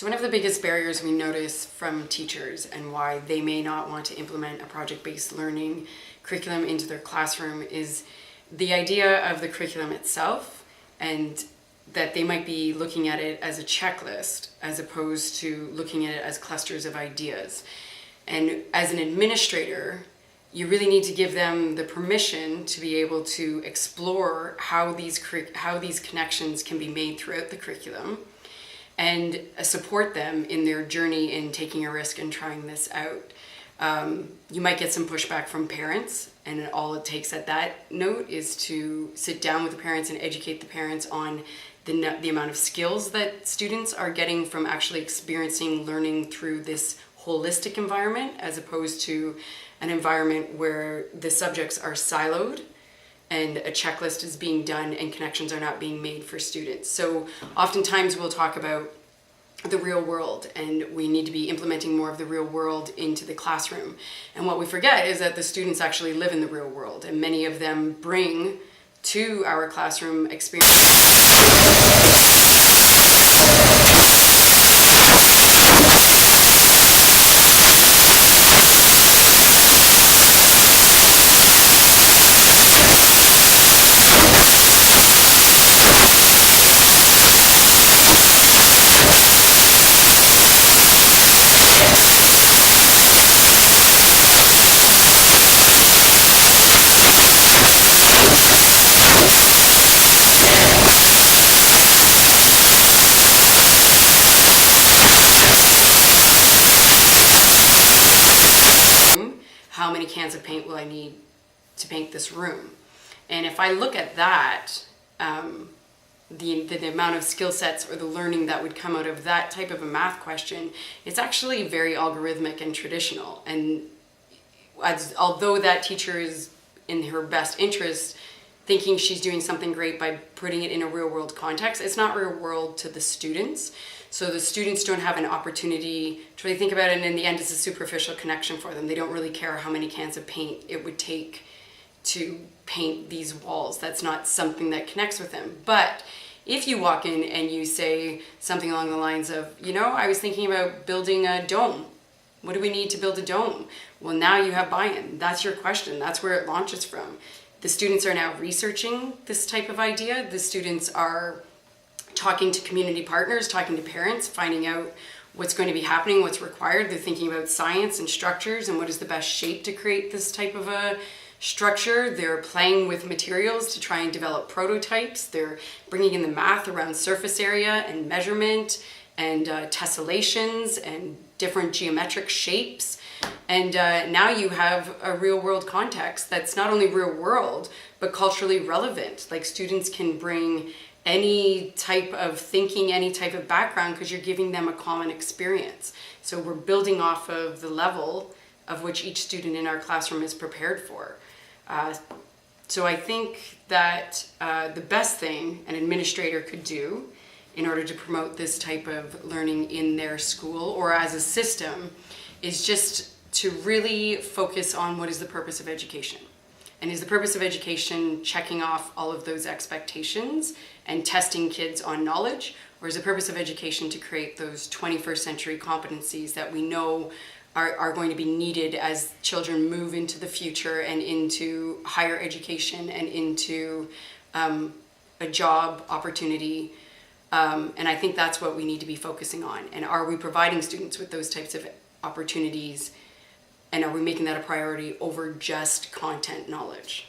So one of the biggest barriers we notice from teachers and why they may not want to implement a project-based learning curriculum into their classroom is the idea of the curriculum itself, and that they might be looking at it as a checklist as opposed to looking at it as clusters of ideas. And as an administrator, you really need to give them the permission to be able to explore how these connections can be made throughout the curriculum, and support them in their journey in taking a risk and trying this out. You might get some pushback from parents, and all it takes at that note is to sit down with the parents and educate the parents on the amount of skills that students are getting from actually experiencing learning through this holistic environment, as opposed to an environment where the subjects are siloed and a checklist is being done and connections are not being made for students. So oftentimes we'll talk about the real world, and we need to be implementing more of the real world into the classroom. And what we forget is that the students actually live in the real world, and many of them bring to our classroom experience. How many cans of paint will I need to paint this room? And if I look at that, the amount of skill sets or the learning that would come out of that type of a math question, it's actually very algorithmic and traditional. And although that teacher is in her best interest thinking she's doing something great by putting it in a real world context, it's not real world to the students. So the students don't have an opportunity to really think about it, and in the end it's a superficial connection for them. They don't really care how many cans of paint it would take to paint these walls. That's not something that connects with them. But if you walk in and you say something along the lines of, I was thinking about building a dome. What do we need to build a dome? Well, now you have buy-in. That's your question. That's where it launches from. The students are now researching this type of idea. The students are talking to community partners, talking to parents, finding out what's going to be happening, what's required. They're thinking about science and structures and what is the best shape to create this type of a structure. They're playing with materials to try and develop prototypes. They're bringing in the math around surface area and measurement and tessellations and different geometric shapes. And now you have a real world context that's not only real world, but culturally relevant. Like, students can bring any type of thinking, any type of background, because you're giving them a common experience. So we're building off of the level of which each student in our classroom is prepared for. So I think that the best thing an administrator could do in order to promote this type of learning in their school or as a system is just to really focus on what is the purpose of education. And is the purpose of education checking off all of those expectations and testing kids on knowledge? Or is the purpose of education to create those 21st century competencies that we know are going to be needed as children move into the future and into higher education and into a job opportunity? And I think that's what we need to be focusing on. And are we providing students with those types of opportunities? And are we making that a priority over just content knowledge?